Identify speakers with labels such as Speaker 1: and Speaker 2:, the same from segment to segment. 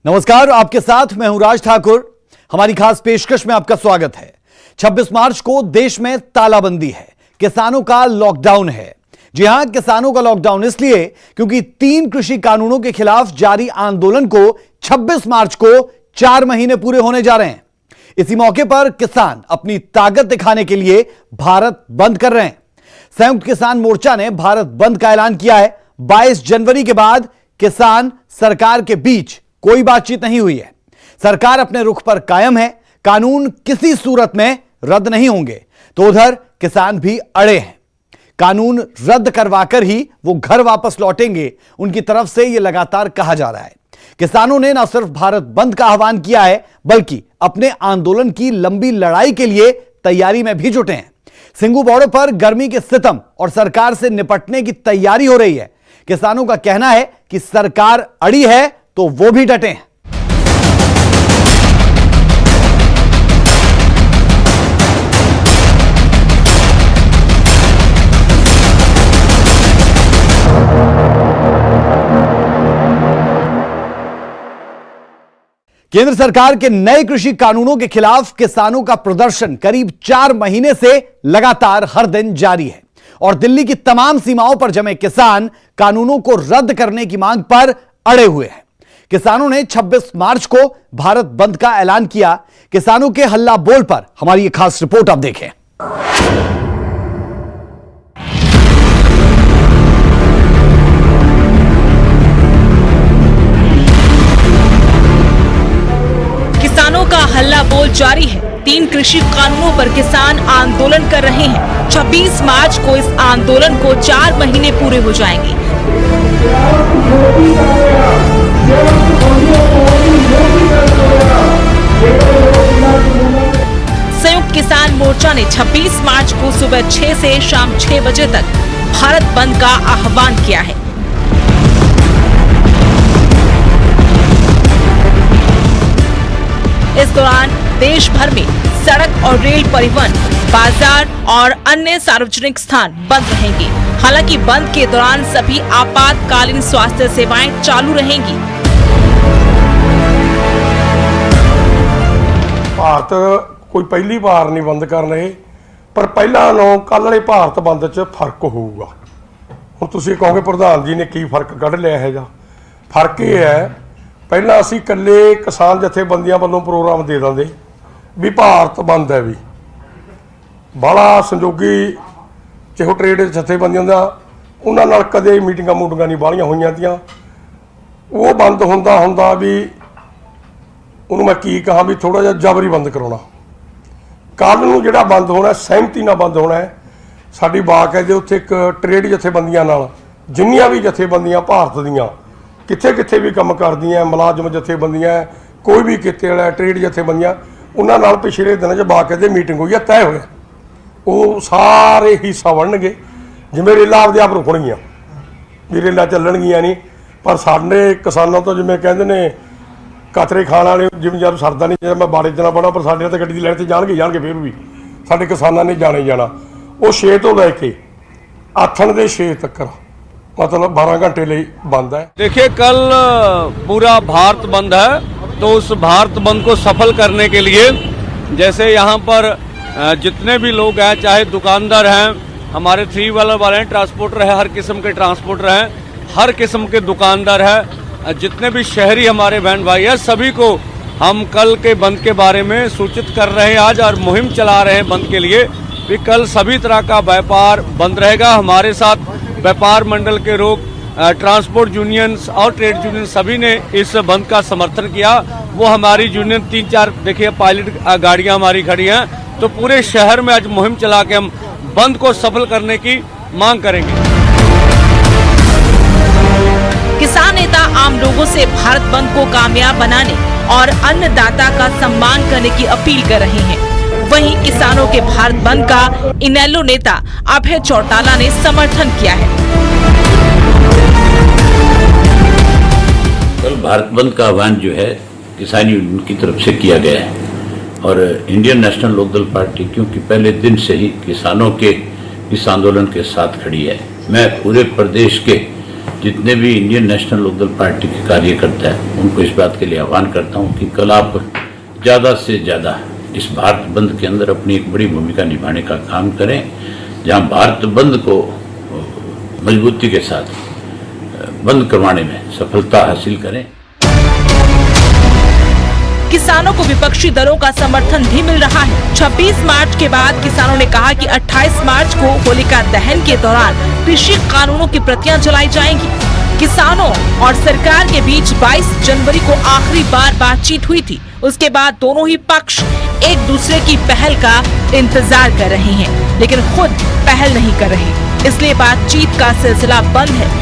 Speaker 1: नमस्कार, आपके साथ मैं हूं राज ठाकुर। हमारी खास पेशकश में आपका स्वागत है। 26 मार्च को देश में तालाबंदी है, किसानों का लॉकडाउन है। जी हां, किसानों का लॉकडाउन इसलिए क्योंकि 3 कृषि कानूनों के खिलाफ जारी आंदोलन को 26 मार्च को 4 महीने पूरे होने जा रहे हैं। इसी मौके पर किसान अपनी ताकत दिखाने के लिए भारत बंद कर रहे हैं। संयुक्त किसान मोर्चा ने भारत बंद का ऐलान किया है। 22 जनवरी के बाद किसान सरकार के बीच कोई बातचीत नहीं हुई है। सरकार अपने रुख पर कायम है। कानून किसी सूरत में रद्द नहीं होंगे, तो उधर किसान भी अड़े हैं। कानून रद्द करवाकर ही वो घर वापस लौटेंगे, उनकी तरफ से यह लगातार कहा जा रहा है। किसानों ने न सिर्फ भारत बंद का आह्वान किया है, बल्कि अपने आंदोलन की लंबी लड़ाई के लिए तैयारी में भी जुटे हैं। सिंगू बॉर्डर पर गर्मी के सितम और सरकार से निपटने की तैयारी हो रही है। किसानों का कहना है कि सरकार अड़ी है तो वो भी डटे हैं। केंद्र सरकार के नए कृषि कानूनों के खिलाफ किसानों का प्रदर्शन करीब 4 महीने से लगातार हर दिन जारी है और दिल्ली की तमाम सीमाओं पर जमे किसान कानूनों को रद्द करने की मांग पर अड़े हुए हैं। किसानों ने 26 मार्च को भारत बंद का ऐलान किया। किसानों के हल्ला बोल पर हमारी एक खास रिपोर्ट आप देखें।
Speaker 2: किसानों का हल्ला बोल जारी है। 3 कृषि कानूनों पर किसान आंदोलन कर रहे हैं। 26 मार्च को इस आंदोलन को 4 महीने पूरे हो जाएंगे। संयुक्त किसान मोर्चा ने 26 मार्च को सुबह 6 से शाम 6 बजे तक भारत बंद का आह्वान किया है। इस दौरान देश भर में सड़क और रेल परिवहन, बाजार और अन्य सार्वजनिक स्थान बंद रहेंगे। हालांकि बंद के दौरान सभी आपातकालीन स्वास्थ्य सेवाएं चालू रहेंगी।
Speaker 3: ਭਾਰਤ ਕੋਈ ਪਹਿਲੀ ਵਾਰ ਨਹੀਂ ਬੰਦ ਕਰ ਰਹੇ, ਪਰ ਪਹਿਲਾਂ ਨਾਲੋਂ ਕੱਲ੍ਹ ਵਾਲੇ ਭਾਰਤ ਬੰਦ 'ਚ ਫਰਕ ਹੋਊਗਾ। ਹੁਣ ਤੁਸੀਂ ਕਹੋਗੇ ਪ੍ਰਧਾਨ ਜੀ ਨੇ ਕੀ ਫਰਕ ਕੱਢ ਲਿਆ ਹੈਗਾ। ਫਰਕ ਇਹ ਹੈ, ਪਹਿਲਾਂ ਅਸੀਂ ਇਕੱਲੇ ਕਿਸਾਨ ਜਥੇਬੰਦੀਆਂ ਵੱਲੋਂ ਪ੍ਰੋਗਰਾਮ ਦੇ ਦਿੰਦੇ ਵੀ ਭਾਰਤ ਬੰਦ ਹੈ, ਵੀ ਬਾਹਲਾ ਸੰਜੋਗੀ ਜਿਹੋ ਟਰੇਡ ਜਥੇਬੰਦੀਆਂ ਦਾ ਉਹਨਾਂ ਨਾਲ ਕਦੇ ਮੀਟਿੰਗਾਂ ਮੂਟਿੰਗਾਂ ਨਹੀਂ ਬਾਹਲੀਆਂ ਹੋਈਆਂ ਤੀਆਂ। ਉਹ ਬੰਦ ਹੁੰਦਾ ਵੀ ਉਹਨੂੰ ਮੈਂ ਕੀ ਕਹਾਂ ਵੀ ਥੋੜਾ ਜਿਹਾ ਜਬਰੀ ਬੰਦ ਕਰਾਉਣਾ। ਕੱਲ੍ਹ ਨੂੰ ਜਿਹੜਾ ਬੰਦ ਹੋਣਾ ਸਹਿਮਤੀ ਨਾਲ ਬੰਦ ਹੋਣਾ ਹੈ। ਸਾਡੀ ਬਾਕ ਹੈ ਜੇ ਉੱਥੇ ਇੱਕ ਟਰੇਡ ਜਥੇਬੰਦੀਆਂ ਨਾਲ ਜਿੰਨੀਆਂ ਵੀ ਜਥੇਬੰਦੀਆਂ ਭਾਰਤ ਦੀਆਂ ਕਿੱਥੇ ਕਿੱਥੇ ਵੀ ਕੰਮ ਕਰਦੀਆਂ, ਮੁਲਾਜ਼ਮ ਜਥੇਬੰਦੀਆਂ, ਕੋਈ ਵੀ ਕਿਤੇ ਵਾਲਾ ਟਰੇਡ ਜਥੇਬੰਦੀਆਂ, ਉਹਨਾਂ ਨਾਲ ਪਿਛਲੇ ਦਿਨਾਂ 'ਚ ਬਾਕ ਦੇ ਮੀਟਿੰਗ ਹੋਈ ਹੈ, ਤੈਅ ਹੋਇਆ। ਉਹ ਸਾਰੇ ਹਿੱਸਾ ਬਣਨਗੇ, ਜਿਵੇਂ ਰੇਲਾਂ ਆਪਦੇ ਆਪ ਰੁਕਣਗੀਆਂ ਵੀ ਰੇਲਾਂ ਚੱਲਣਗੀਆਂ ਨਹੀਂ। ਪਰ ਸਾਡੇ ਕਿਸਾਨਾਂ ਤੋਂ ਜਿਵੇਂ ਕਹਿੰਦੇ ਨੇ ਕਤਰੇ ਖਾਣ ਵਾਲੇ, ਜਿਵੇਂ ਜਦ ਸਰਦਾ ਨਹੀਂ, ਜਦੋਂ ਮੈਂ ਬਾੜੇ 'ਚ ਨਾ ਬਣਾ, ਪਰ ਸਾਡੇ ਤਾਂ ਗੱਡੀ ਦੀ ਲੈਣ 'ਤੇ ਜਾਣਗੇ ਫਿਰ ਵੀ ਸਾਡੇ ਕਿਸਾਨਾਂ ਨੇ ਜਾਣੇ ਜਾਣਾ। ਉਹ 6 ਤੋਂ ਲੈ ਕੇ ਆਥਣ ਦੇ 6 तक मतलब 12 घंटे लिए बंद है।
Speaker 4: देखिए, कल पूरा भारत बंद है, तो उस भारत बंद को सफल करने के लिए जैसे यहाँ पर जितने भी लोग हैं, चाहे दुकानदार हैं, हमारे 3 व्हीलर वाले हैं, ट्रांसपोर्टर है, हर किस्म के ट्रांसपोर्टर हैं, हर किस्म के दुकानदार है, जितने भी शहरी हमारे बहन भाई हैं, सभी को हम कल के बंद के बारे में सूचित कर रहे हैं आज, और मुहिम चला रहे हैं बंद के लिए भी कल सभी तरह का व्यापार बंद रहेगा। हमारे साथ व्यापार मंडल के लोग, ट्रांसपोर्ट यूनियंस और ट्रेड यूनियन सभी ने इस बंद का समर्थन किया। वो हमारी यूनियन 3-4 देखिए पायलट गाड़ियां हमारी खड़ी हैं, तो पूरे शहर में आज मुहिम चला के हम बंद को सफल करने की मांग करेंगे।
Speaker 2: किसान नेता आम लोगों से भारत बंद को कामयाब बनाने और अन्नदाता का सम्मान करने की अपील कर रहे हैं। वहीं किसानों के भारत बंद का इनेलो नेता अभय चौटाला ने समर्थन किया है।
Speaker 5: कल भारत बंद का आह्वान जो है किसान यूनियन की तरफ से किया गया है, और इंडियन नेशनल लोकदल पार्टी क्योंकि पहले दिन से ही किसानों के इस आंदोलन के साथ खड़ी है। मैं पूरे प्रदेश के जितने भी इंडियन नेशनल लोकदल पार्टी के कार्यकर्ता हैं उनको इस बात के लिए आह्वान करता हूं कि कल आप ज़्यादा से ज़्यादा इस भारत बंद के अंदर अपनी एक बड़ी भूमिका निभाने का काम करें, जहां भारत बंद को मजबूती के साथ बंद करवाने में सफलता हासिल करें।
Speaker 2: किसानों को विपक्षी दलों का समर्थन भी मिल रहा है। 26 मार्च के बाद किसानों ने कहा कि 28 मार्च को होलिका दहन के दौरान कृषि कानूनों की प्रतियां जलाई जाएंगी। किसानों और सरकार के बीच 22 जनवरी को आखिरी बार बातचीत हुई थी। उसके बाद दोनों ही पक्ष एक दूसरे की पहल का इंतजार कर रहे हैं, लेकिन खुद पहल नहीं कर रहे, इसलिए बातचीत का सिलसिला बंद है।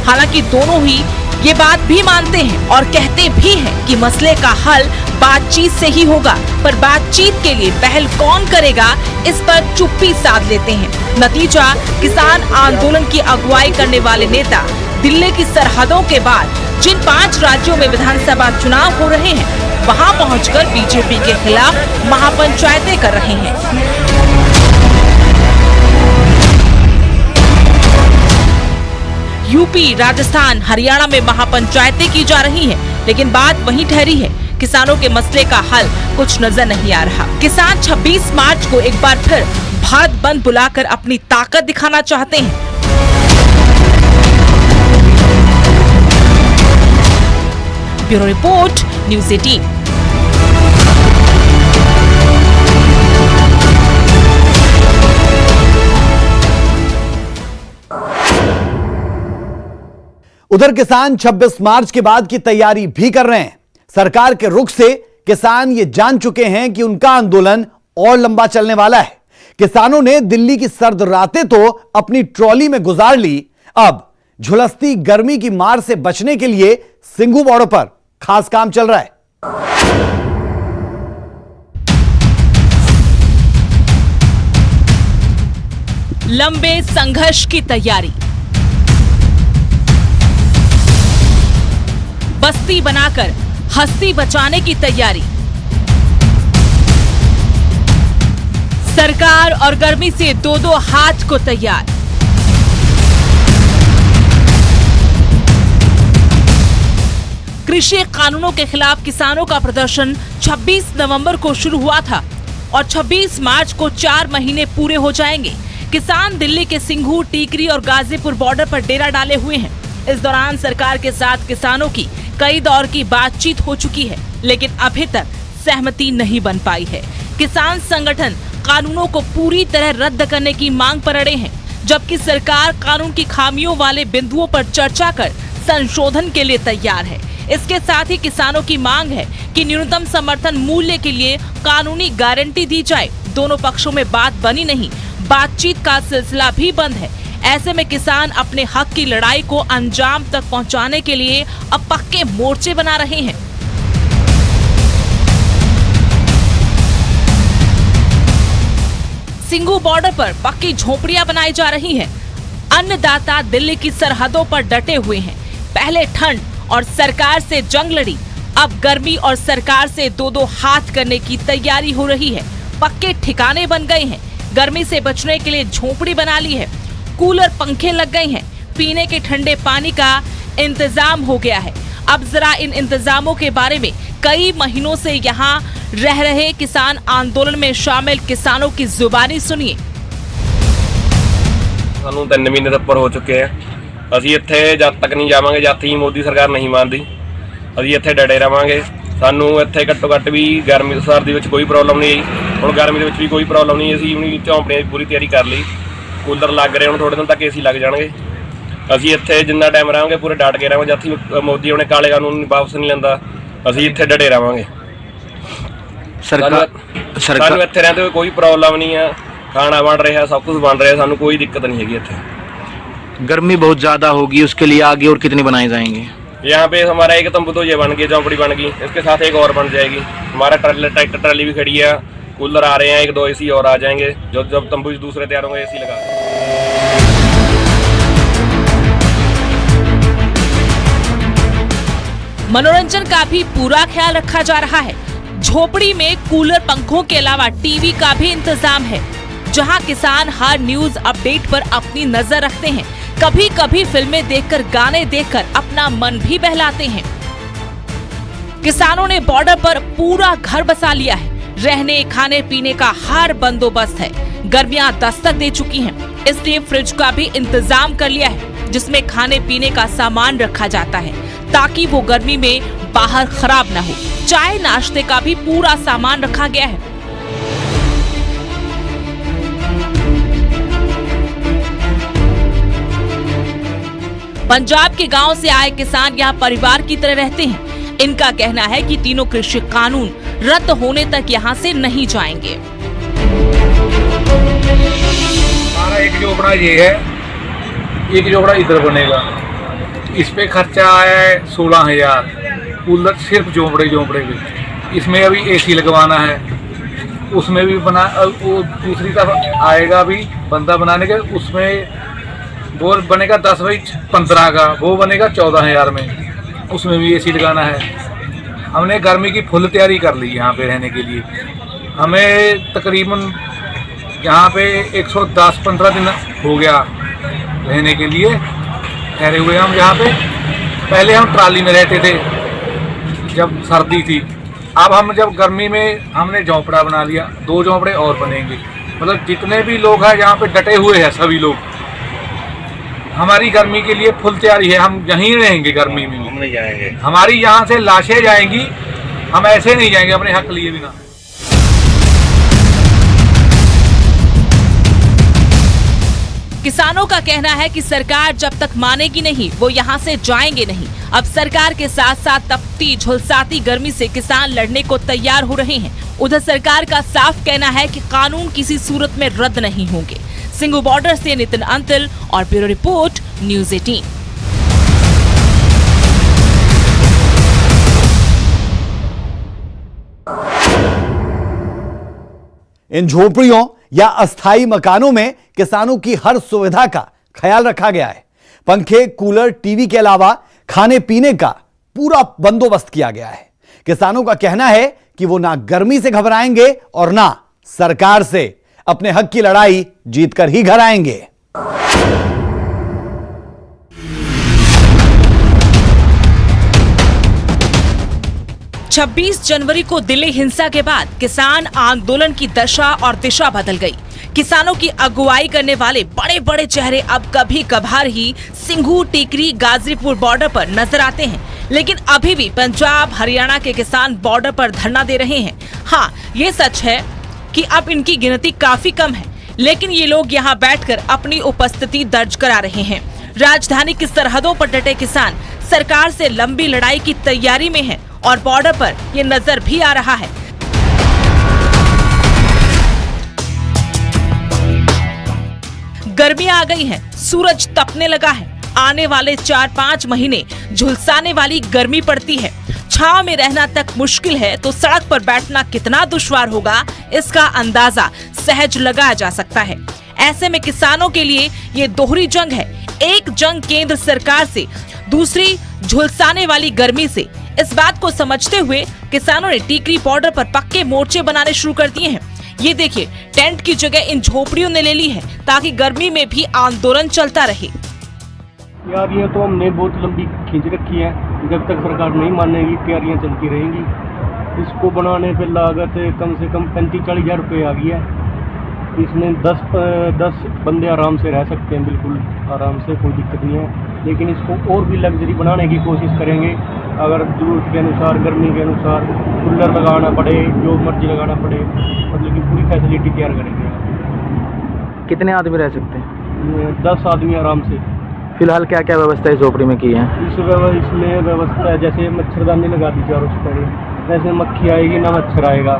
Speaker 2: हालांकि दोनों ही ये बात भी मानते हैं और कहते भी हैं कि मसले का हल बातचीत से ही होगा, पर बातचीत के लिए पहल कौन करेगा इस पर चुप्पी साध लेते हैं। नतीजा, किसान आंदोलन की अगुवाई करने वाले नेता दिल्ली की सरहदों के बाद जिन 5 राज्यों में विधानसभा चुनाव हो रहे हैं, वहां पहुंचकर बीजेपी के खिलाफ महापंचायतें कर रहे हैं। यूपी, राजस्थान, हरियाणा में महापंचायतें की जा रही हैं, लेकिन बात वहीं ठहरी है। किसानों के मसले का हल कुछ नजर नहीं आ रहा। किसान 26 मार्च को एक बार फिर भारत बंद बुलाकर अपनी ताकत दिखाना चाहते हैं। Bureau report, news 18।
Speaker 1: उधर किसान 26 मार्च के बाद की तैयारी भी कर रहे हैं। सरकार के रुख से किसान ये जान चुके हैं कि उनका आंदोलन और लंबा चलने वाला है। किसानों ने दिल्ली की सर्द रातें तो अपनी ट्रॉली में गुजार ली, अब झुलसती गर्मी की मार से बचने के लिए सिंघू बॉर्डर पर खास काम चल रहा है।
Speaker 2: लंबे संघर्ष की तैयारी, बस्ती बनाकर हस्ती बचाने की तैयारी, सरकार और गर्मी से दो हाथ को तैयार। कृषि कानूनों के खिलाफ किसानों का प्रदर्शन 26 नवंबर को शुरू हुआ था और 26 मार्च को 4 महीने पूरे हो जाएंगे। किसान दिल्ली के सिंघू, टीकरी और गाजीपुर बॉर्डर पर डेरा डाले हुए हैं। इस दौरान सरकार के साथ किसानों की कई दौर की बातचीत हो चुकी है, लेकिन अभी तक सहमति नहीं बन पाई है। किसान संगठन कानूनों को पूरी तरह रद्द करने की मांग पर अड़े हैं, जबकि सरकार कानून की खामियों वाले बिंदुओं पर चर्चा कर संशोधन के लिए तैयार है। इसके साथ ही किसानों की मांग है कि न्यूनतम समर्थन मूल्य के लिए कानूनी गारंटी दी जाए। दोनों पक्षों में बात बनी नहीं, बातचीत का सिलसिला भी बंद है। ऐसे में किसान अपने हक की लड़ाई को अंजाम तक पहुंचाने के लिए अब पक्के मोर्चे बना रहे हैं। सिंघू बॉर्डर पर पक्की झोपड़ियां बनाई जा रही हैं। अन्नदाता दिल्ली की सरहदों पर डटे हुए हैं। पहले ठंड और सरकार से जंग लड़ी, अब गर्मी और सरकार से दो हाथ करने की तैयारी हो रही है। पक्के ठिकाने बन गए हैं। गर्मी से बचने के लिए झोपड़ी बना ली है। कूलर, पंखे लग गए हैं। पीने के ठंडे पानी का इंतजाम हो गया है। अब जरा इन इंतजामों के बारे में कई महीनों से यहाँ रह रहे किसान आंदोलन में शामिल किसानों की जुबानी सुनिए।
Speaker 6: ਸਾਨੂੰ 3 ਮਹੀਨੇ ਤੋਂ ਉੱਪਰ ਹੋ ਚੁੱਕੇ ਆ। ਅਸੀਂ ਇੱਥੇ ਜਦ ਤੱਕ ਨਹੀਂ ਜਾਵਾਂਗੇ ਜਦ ਤੱਕ ਮੋਦੀ ਸਰਕਾਰ ਨਹੀਂ ਮੰਨਦੀ, ਅਸੀਂ ਇੱਥੇ ਡਟੇ ਰਵਾਂਗੇ। ਸਾਨੂੰ ਇੱਥੇ ਘੱਟੋ ਘੱਟ ਵੀ ਗਰਮੀ ਸਰਦੀ ਵਿੱਚ ਕੋਈ ਪ੍ਰੋਬਲਮ ਨਹੀਂ ਆਈ। ਹੁਣ ਗਰਮੀ ਦੇ ਵਿੱਚ ਵੀ ਕੋਈ ਪ੍ਰੋਬਲਮ ਨਹੀਂ। ਅਸੀਂ ਹੁਣ ਝੌਂਪੜੀਆਂ ਦੀ ਪੂਰੀ ਤਿਆਰੀ ਕਰ ਲਈ। ਕੂਲਰ ਲੱਗ ਰਹੇ, ਹੁਣ ਥੋੜੇ ਦਿਨ ਤੱਕ ਏਸੀ ਲੱਗ ਜਾਣਗੇ। ਅਸੀਂ ਇੱਥੇ ਜਿੰਨਾ ਟਾਈਮ ਰਹਾਂਗੇ ਪੂਰੇ ਡਟ ਕੇ ਰਹਾਂਗੇ। ਜਦ ਤੱਕ ਮੋਦੀ ਉਹਨੇ ਕਾਲੇ ਕਾਨੂੰਨ ਵਾਪਸ ਨਹੀਂ ਲੈਂਦਾ, ਅਸੀਂ ਇੱਥੇ ਡਟੇ ਰਵਾਂਗੇ। ਸਾਨੂੰ ਇੱਥੇ ਰਹਿੰਦੇ ਹੋਏ ਕੋਈ ਪ੍ਰੋਬਲਮ ਨਹੀਂ ਆ। खाना बन रहा है, सब कुछ बन रहा है, सानू कोई दिक्कत नहीं है। इतने
Speaker 7: गर्मी बहुत ज़्यादा होगी, उसके लिए आगे और कितने बनाए जाएंगे?
Speaker 6: यहाँ पे हमारा एक तंबू तो ये बन गई, झोंपड़ी बन गई, इसके साथ एक और बन जाएगी। हमारा ट्रैक्टर ट्राली भी खड़ी है, कूलर आ रहे हैं, 1-2 एसी और आ जाएंगे। जब तंबू दूसरे तैयार होंगे एसी लगा।
Speaker 2: मनोरंजन का भी पूरा ख्याल रखा जा रहा है। झोपड़ी में कूलर पंखों के अलावा टीवी का भी इंतजाम है, जहां किसान हर न्यूज अपडेट पर अपनी नजर रखते हैं। कभी कभी फिल्में देखकर, गाने देखकर अपना मन भी बहलाते हैं। किसानों ने बॉर्डर पर पूरा घर बसा लिया है। रहने खाने पीने का हर बंदोबस्त है। गर्मियां दस्तक दे चुकी हैं, इसलिए फ्रिज का भी इंतजाम कर लिया है, जिसमें खाने पीने का सामान रखा जाता है ताकि वो गर्मी में बाहर खराब न हो। चाय नाश्ते का भी पूरा सामान रखा गया है। पंजाब के गांव से आए किसान यहाँ परिवार की तरह रहते हैं। इनका कहना है कि तीनों कृषि कानून रद्द होने तक यहाँ से नहीं जाएंगे।
Speaker 8: हमारा एक झोपड़ा ये है, एक झोपड़ा इधर बनेगा। इस पे खर्चा आया है 16,000, कूलर सिर्फ झोपड़े पे। इसमें अभी एसी लगवाना है, उसमें भी बना, वो दूसरी तरफ आएगा भी बंदा बनाने के, उसमें वो बनेगा 10/15 का, वो बनेगा 14,000 में, उसमें भी एसी लगाना है। हमने गर्मी की फुल तैयारी कर ली यहाँ पे रहने के लिए। हमें तकरीबन यहाँ पे 110-15 दिन हो गया रहने के लिए ठहरे हुए हम यहाँ पे। पहले हम ट्राली में रहते थे जब सर्दी थी, अब हम जब गर्मी में हमने झोंपड़ा बना लिया, 2 झोंपड़े और बनेंगे। मतलब जितने भी लोग हैं यहाँ पे डटे हुए हैं सभी लोग। हमारी गर्मी के लिए फुल तैयारी है, हम यहीं रहेंगे गर्मी में, हम नहीं जाएंगे। हमारी यहाँ से लाशें जाएंगी, हम ऐसे नहीं जाएंगे अपने हक लिए बिना।
Speaker 2: किसानों का कहना है कि सरकार जब तक मानेगी नहीं, वो यहाँ से जाएंगे नहीं। अब सरकार के साथ साथ तपती झुलसाती गर्मी से किसान लड़ने को तैयार हो रहे हैं। उधर सरकार का साफ कहना है कि कानून किसी सूरत में रद्द नहीं होंगे। सिंगू बॉर्डर से नितिन अंतिल और ब्यूरो रिपोर्ट, न्यूज़ 18।
Speaker 1: इन झोपड़ियों या अस्थायी मकानों में किसानों की हर सुविधा का ख्याल रखा गया है। पंखे, कूलर, टीवी के अलावा खाने पीने का पूरा बंदोबस्त किया गया है। किसानों का कहना है कि वो ना गर्मी से घबराएंगे और ना सरकार से। अपने हक की लड़ाई जीतकर ही घर आएंगे।
Speaker 2: 26 जनवरी को दिल्ली हिंसा के बाद किसान आंदोलन की दशा और दिशा बदल गई। किसानों की अगुवाई करने वाले बड़े बड़े चेहरे अब कभी कभार ही सिंघू, टिकरी, गाजीपुर बॉर्डर पर नजर आते हैं, लेकिन अभी भी पंजाब, हरियाणा के किसान बॉर्डर पर धरना दे रहे हैं। हाँ, ये सच है कि अब इनकी गिनती काफी कम है, लेकिन ये लोग यहाँ बैठकर अपनी उपस्थिति दर्ज करा रहे हैं। राजधानी की सरहदों पर डटे किसान सरकार से लंबी लड़ाई की तैयारी में हैं और बॉर्डर पर ये नजर भी आ रहा है। गर्मी आ गई है, सूरज तपने लगा है। आने वाले 4-5 महीने झुलसाने वाली गर्मी पड़ती है। छांव में रहना तक मुश्किल है तो सड़क पर बैठना कितना दुश्वार होगा, इसका अंदाजा सहज लगाया जा सकता है। ऐसे में किसानों के लिए ये दोहरी जंग है। एक जंग केंद्र सरकार से, दूसरी झुलसाने वाली गर्मी से। इस बात को समझते हुए किसानों ने टीकरी बॉर्डर पर पक्के मोर्चे बनाने शुरू कर दिए हैं। ये देखिए, टेंट की जगह इन झोपड़ियों ने ले ली है ताकि गर्मी में भी आंदोलन चलता रहे।
Speaker 9: तैयारियां तो हमने बहुत लंबी खींच रखी है, जब तक सरकार नहीं मानेगी तैयारियां चलती रहेंगी। इसको बनाने पे लागत कम से कम 35-40 हज़ार रुपये आ गई है। इसमें 10 बंदे आराम से रह सकते हैं, बिल्कुल आराम से, कोई दिक्कत नहीं है। लेकिन इसको और भी लग्जरी बनाने की कोशिश करेंगे। अगर जरूरत के अनुसार, गर्मी के अनुसार कूलर लगाना पड़े, जो मर्जी लगाना पड़े, मतलब कि पूरी फैसिलिटी तैयार करेंगे।
Speaker 7: कितने आदमी रह सकते हैं?
Speaker 9: 10 आदमी आराम से।
Speaker 7: फिलहाल क्या क्या व्यवस्था इस झोपड़ी में की है?
Speaker 9: इसमें व्यवस्था है, जैसे मच्छरदानी लगा दी चारों तरफ, जैसे मक्खी आएगी ना मच्छर आएगा।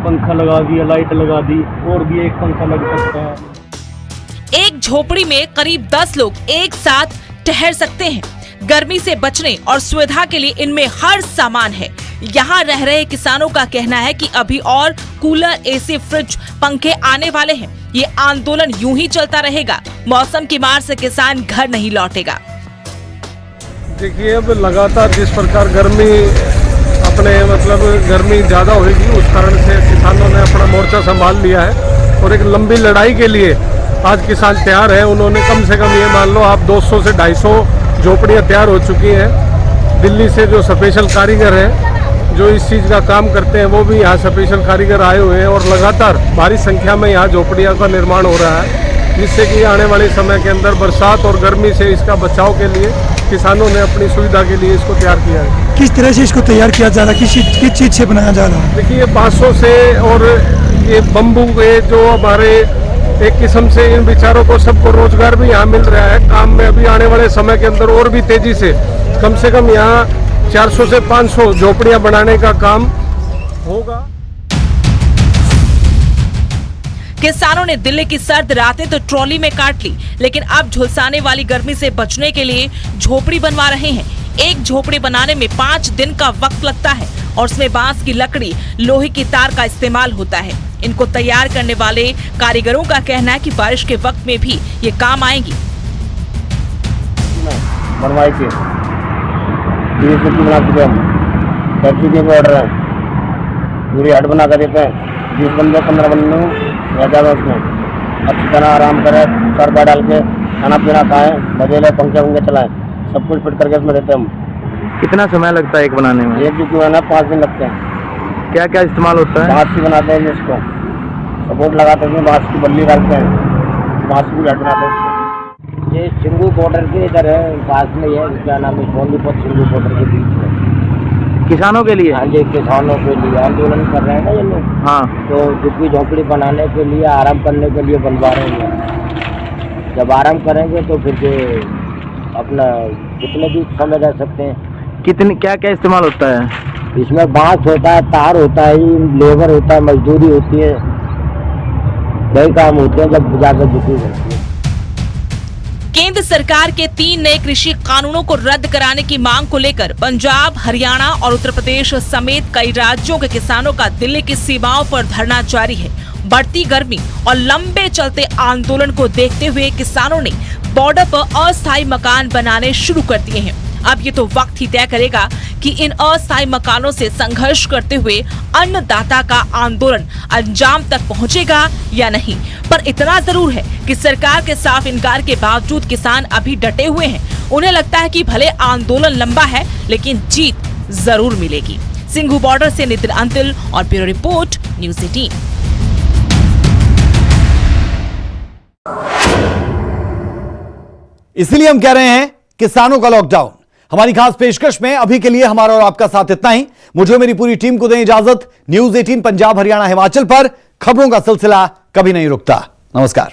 Speaker 9: पंखा लगा दिया, लाइट लगा दी, और भी एक पंखा लग सकता है।
Speaker 2: एक झोपड़ी में करीब 10 लोग एक साथ ठहर सकते हैं। गर्मी से बचने और सुविधा के लिए इनमें हर सामान है। यहाँ रह रहे किसानों का कहना है कि अभी और कूलर, एसी, फ्रिज, पंखे आने वाले हैं। ये आंदोलन यूं ही चलता रहेगा। मौसम की मार से किसान घर नहीं लौटेगा।
Speaker 3: देखिए, अब लगातार जिस प्रकार गर्मी अपने मतलब गर्मी ज़्यादा होगी, उस कारण से किसानों ने अपना मोर्चा संभाल लिया है और एक लंबी लड़ाई के लिए आज किसान तैयार है। उन्होंने कम से कम ये मान लो आप 200 से 250 झोपड़ियाँ तैयार हो चुकी हैं। दिल्ली से जो स्पेशल कारीगर हैं जो इस चीज़ का काम करते हैं वो भी यहाँ स्पेशल कारीगर आए हुए हैं और लगातार भारी संख्या में यहाँ झोपड़ियों का निर्माण हो रहा है, जिससे कि आने वाले समय के अंदर बरसात और गर्मी से इसका बचाव के लिए किसानों ने अपनी सुविधा के लिए इसको तैयार किया है।
Speaker 10: किस तरह से इसको तैयार किया जा रहा है, किस चीज़ से बनाया जा रहा है?
Speaker 3: देखिए, बांसों से और ये बम्बू के जो हमारे एक किस्म से इन विचारों को सबको रोजगार भी यहाँ मिल रहा है काम में। अभी आने वाले समय के अंदर और भी तेजी से कम यहाँ 400 से 500 झोपड़ियाँ बनाने का काम होगा।
Speaker 2: किसानों ने दिल्ली की सर्द रातें तो ट्रॉली में काट ली, लेकिन अब झुलसाने वाली गर्मी से बचने के लिए झोपड़ी बनवा रहे हैं। एक झोपड़ी बनाने में 5 दिन का वक्त लगता है और उसमें बांस की लकड़ी, लोहे की तार का इस्तेमाल होता है। इनको तैयार करने वाले कारीगरों का कहना है कि बारिश के वक्त में भी ये काम आएंगी।
Speaker 9: बनवाई के बना चुके हम, फैक्ट्री के ऑर्डर है, पूरी हट बना कर देते हैं। 20 बंदे 15 बंदे रहता है उसमें, अच्छी तरह आराम करें, सरबा डाल के खाना पीना खाएं, मजे लें, पंखे वंखे चलाएं, सब कुछ फिट करके उसमें देते हैं हम।
Speaker 7: कितना समय लगता है एक बनाने में?
Speaker 9: एक जो बनाना 5 दिन लगते हैं।
Speaker 7: क्या क्या इस्तेमाल होता है?
Speaker 9: बांस की बनाते हैं जिसको सपोर्ट लगाते हैं, बांस की बल्ली डालते हैं, बांस की हट बनाते हैं। ये सिंगू बॉर्डर के इधर है, पास में है, क्या नाम है, सोनीपत सिंगू बॉर्डर के बीच में।
Speaker 7: किसानों के लिए?
Speaker 9: हाँ जी, किसानों के लिए आंदोलन कर रहे हैं ना ये लोग।
Speaker 7: हाँ,
Speaker 9: तो झुग्गी झोंपड़ी बनाने के लिए, आराम करने के लिए बनवा रहे हैं। जब आराम करेंगे तो फिर अपना कितने भी समय रह सकते हैं।
Speaker 7: कितनी क्या क्या इस्तेमाल होता है
Speaker 9: इसमें? बांस होता है, तार होता है, लेबर होता है, मजदूरी होती है, कई काम होते हैं जब जाकर झुग्गी बनती है।
Speaker 2: केंद्र सरकार के 3 नए कृषि कानूनों को रद्द कराने की मांग को लेकर पंजाब, हरियाणा और उत्तर प्रदेश समेत कई राज्यों के किसानों का दिल्ली की सीमाओं पर धरना जारी है। बढ़ती गर्मी और लंबे चलते आंदोलन को देखते हुए किसानों ने बॉर्डर पर अस्थायी मकान बनाने शुरू कर दिए हैं। अब ये तो वक्त ही तय करेगा कि इन अस्थायी मकानों से संघर्ष करते हुए अन्नदाता का आंदोलन अंजाम तक पहुंचेगा या नहीं। पर इतना जरूर है कि सरकार के साफ इनकार के बावजूद किसान अभी डटे हुए हैं। उन्हें लगता है कि भले आंदोलन लंबा है लेकिन जीत जरूर मिलेगी। सिंघू बॉर्डर से नितिन अंतिल और ब्यूरो रिपोर्ट, न्यूज़ 18।
Speaker 1: इसीलिए हम कह रहे हैं किसानों का लॉकडाउन। हमारी खास पेशकश में अभी के लिए हमारा और आपका साथ इतना ही। मुझे मेरी पूरी टीम को दें इजाजत। न्यूज़ 18 पंजाब, हरियाणा, हिमाचल पर खबरों का सिलसिला कभी नहीं रुकता। नमस्कार।